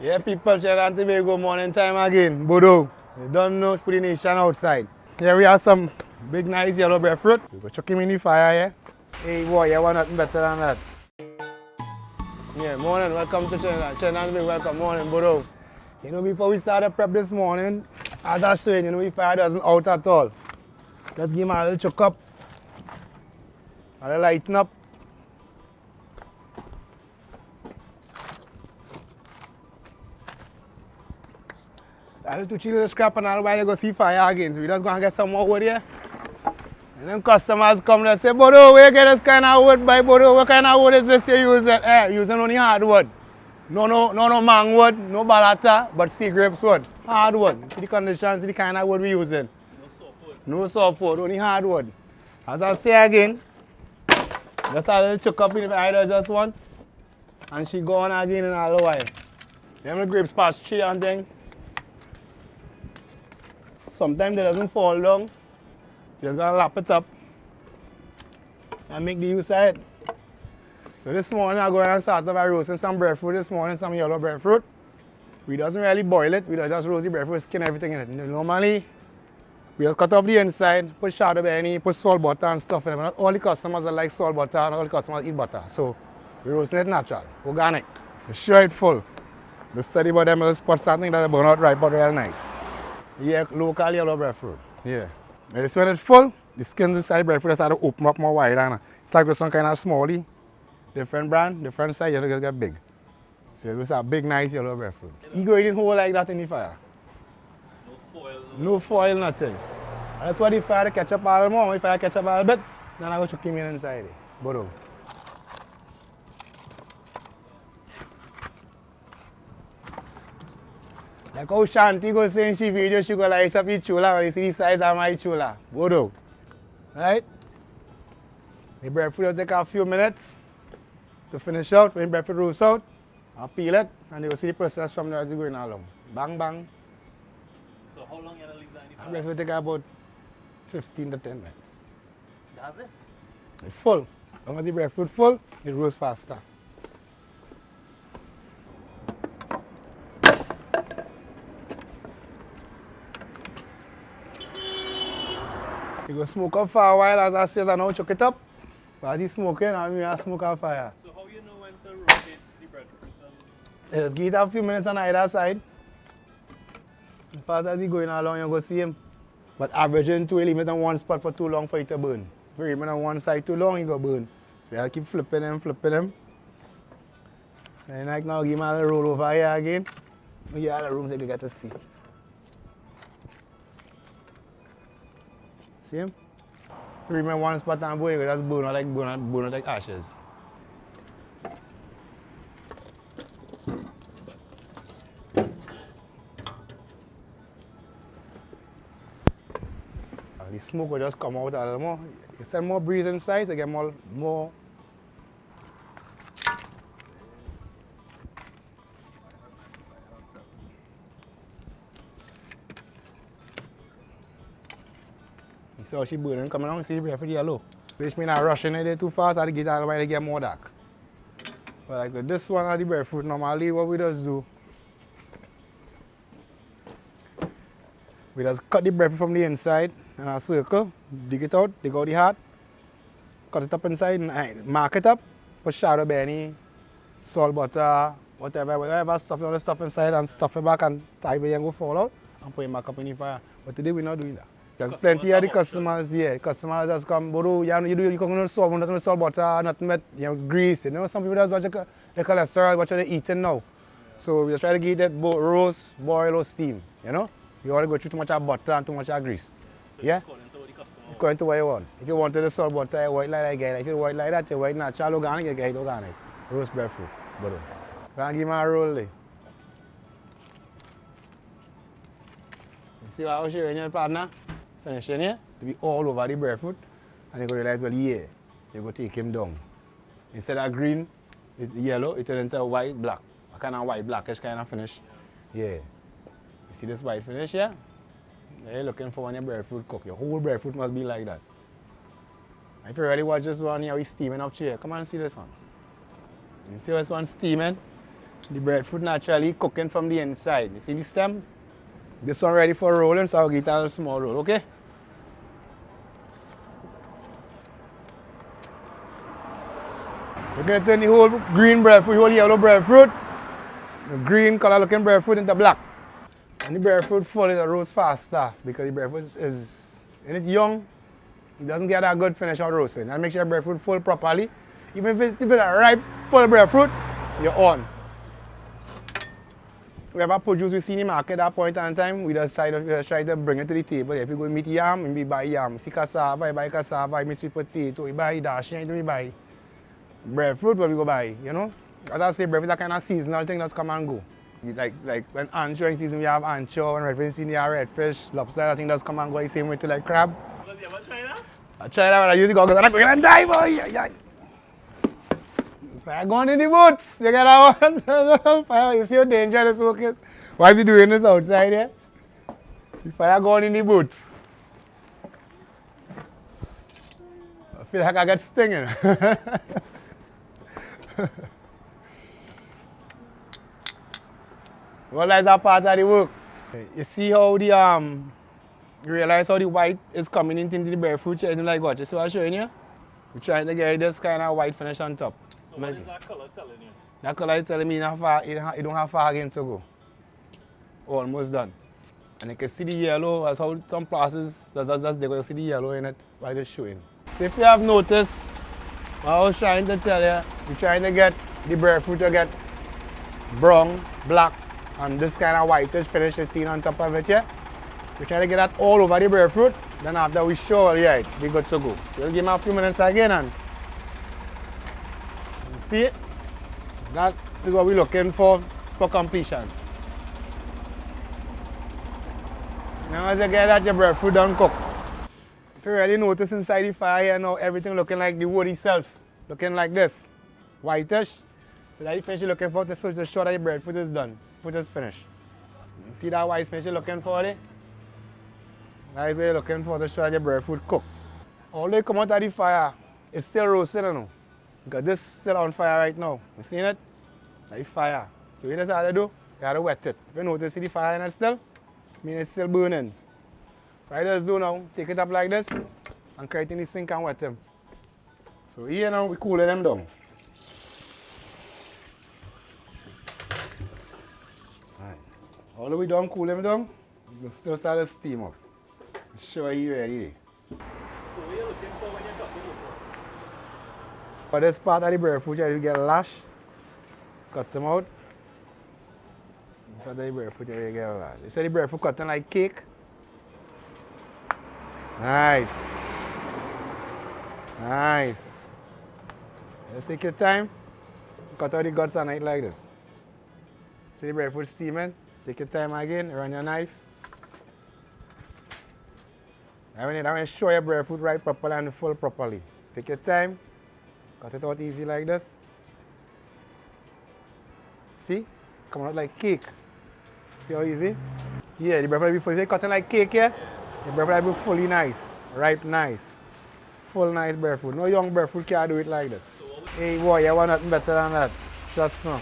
Yeah, people, Trinidad Tobago morning time again. Bodow. You don't know Foodie Nation outside. Here we have some big nice yellow breadfruit. We go chuck him in the fire, yeah? Hey boy, you want nothing better than that. Yeah, morning, welcome to Trinidad. Trinidad Tobago, welcome, morning, Bodow. You know, before we start the prep this morning, as I was saying, you know, the fire doesn't out at all. Just give him a little chuck up. A little lighten up. A little chill scrap and all while you go see fire again. So we just gonna get some more wood here. And then customers come and say, Bodow, where you get this kind of wood by Bodow? What kind of wood is this you using? Using only hardwood. No mangwood, no balata, but sea grapes wood. Hardwood. See the conditions, see the kind of wood we using. No softwood. No softwood, only hardwood. As I say again, just a little chuck up in the either just one. And she go on again in a little while. Them the grapes pass tree and thing. Sometimes they doesn't fall down. You just gotta lap it up and make the use of it. So this morning I'm going to start off by roasting some breadfruit this morning, some yellow breadfruit. We doesn't really boil it, we just roast the breadfruit, skin everything in it. Normally, we just cut off the inside, put shadow benny, put salt butter and stuff in it. But not all the customers are like salt butter, not all the customers eat butter. So we're roasting it natural, organic. We're sure it's full. The study about them little spots, something that burn out right, but real nice. Yeah, local yellow breadfruit. Yeah. And this when it's full, the skin inside breadfruit start to open up more wide. And it's like some kind of smally. Different brand, different size, you get big. So it's a big, nice yellow breadfruit. You go eating whole like that in the fire. No foil. No foil, nothing. And that's why the fire catch up all more. If I catch up a bit, then I go chuck him in inside. Bodow. Like how Shanti goes saying she video, she go light up the chula when you see the size of my chula. Bodow. Right? The breadfruit will take a few minutes to finish out. When the breadfruit roast out, I'll peel it and you will see the process from there as it's going along. Bang, bang. So how long you gonna leave that in the The fire? breadfruit take about 15 to 10 minutes. That's it? It's full. As long as the breadfruit full, it roasts faster. You go smoke up for a while as I say, I now chuck it up. But as it's smoking, I mean I smoke on fire. So how you know when to rotate the breadfruit? Just give it a few minutes on either side. As fast as he's going along, you go see him. But averaging to leave it on one spot for too long for it to burn. If you leave it on one side too long, it go burn. So you have to keep flipping them. And like now, give him a little roll over here again. We get all the rooms that you get to see. See him? If you remember one spot and burn, you just burn like ashes. The smoke will just come out a little more. You send more breeze inside to get more. You see how she burning coming on, see the breadfruit yellow. Which means I'm rushing it too fast, I get all the way to get more dark. But like with this one of the breadfruit, normally what we just do, we just cut the breadfruit from the inside in a circle, dig it out, dig out the heart, cut it up inside and mark it up, put shadow benny, salt butter, whatever stuff you want to stuff inside and stuff it back and tie it and go fall out and put it back up in the fire. But today we're not doing that. There's plenty of the customers here. Customers just come, Bodow, you come no salt, nothing but salt butter, nothing but grease. You know, some people just watch the cholesterol, what they're eating now. So we just try to get that roast, boil or steam, you know? You want to go through too much of butter and too much of grease. So yeah? according to what the customer According to what you want. If you wanted the salt butter, you white like that. If you white like that, you white natural organic, you get organic. Roast breadfruit, Bodow. Can I give me a roll there? You see what I was showing you, partner? Finishing here, to be all over the breadfruit. And you go realize, well, yeah, you go take him down. Instead of green, yellow, it turns into white, black. A kind of white, blackish kind of finish. Yeah. You see this white finish here? You're looking for when your breadfruit cook. Your whole breadfruit must be like that. If you really watch this one here, we steaming up here. Come on and see this one. You see this one steaming? The breadfruit naturally cooking from the inside. You see the stem? This one ready for rolling, so I'll get a small roll, okay? We're going to turn the whole green breadfruit, whole yellow breadfruit, the green color looking breadfruit into black. And the breadfruit full, it roast faster because the breadfruit is in it young. It doesn't get a good finish on roasting. And make sure breadfruit full properly. Even if it's a ripe, full breadfruit, you're on. Whatever produce we see in the market at that point in time, we just try to bring it to the table. If you go meet yam, we buy yam. See cassava, we buy cassava, we sweet potato, we buy dash, we buy breadfruit, what we go buy, you know? As I say, breadfruit is a kind of seasonal thing that's come and go. Like when ancho in season, we have ancho, when redfish season, we have redfish, lobster, I think that's come and go the same way to like crab. Was you ever try that? I try that when I use the goggles and I'm going to die, boy! Fire going in the boots, you get that one? Fire, you see how dangerous this work is? Why are you doing this outside here? The fire going in the boots. I feel like I get stinging. Well, that's a part of the work. You see how the you realize how the white is coming into the breadfruit, you know, like what? You see what I'm showing you? We're trying to get this kind of white finish on top. So what is that color telling you? That color is telling me you don't have far again to go. Almost done. And you can see the yellow, that's how some places, that's there, you see the yellow in it while it's showing. So if you have noticed, what I was trying to tell you, we're trying to get the breadfruit to get brown, black, and this kind of whitish finish is seen on top of it here. We're trying to get that all over the breadfruit. Then after we show it, we're good to go. Just give me a few minutes again and see it? That is what we're looking for completion. Now as you get that, your breadfruit done cooked. If you really notice inside the fire here now, everything looking like the wood itself. Looking like this. Whitish. So that you finish looking for to show that your breadfruit is done. Food is finished. You see that white finish you're looking for there? That is what you're looking for to show that your breadfruit cooked. Although you come out of the fire, it's still roasting, you know. Because this is still on fire right now. You seen it? Like fire. So you just have to do, you have to wet it. If you notice the fire in it still, I mean it's still burning. So I just do now, take it up like this and carry it in the sink and wet them. So here now we're cooling them down. Alright. Although we don't cool them down, we can still start to steam up. Sure you ready. So what are you looking for when you're cutting it? For this part of the breadfruit, you get a lash, cut them out. For the breadfruit, you get a lash. You see the breadfruit cutting like cake? Nice. Nice. Just take your time, cut out the guts on it like this. See the breadfruit steaming? Take your time again, run your knife. I want to show your breadfruit right properly and full properly. Take your time. Cut it out easy like this. See? Coming out like cake. See how easy? Yeah, the breadfruit will be fully cutting like cake here. Yeah? The breadfruit will be fully nice. Ripe nice. Full nice breadfruit. No young breadfruit can do it like this. Hey boy, you want nothing better than that. Just so.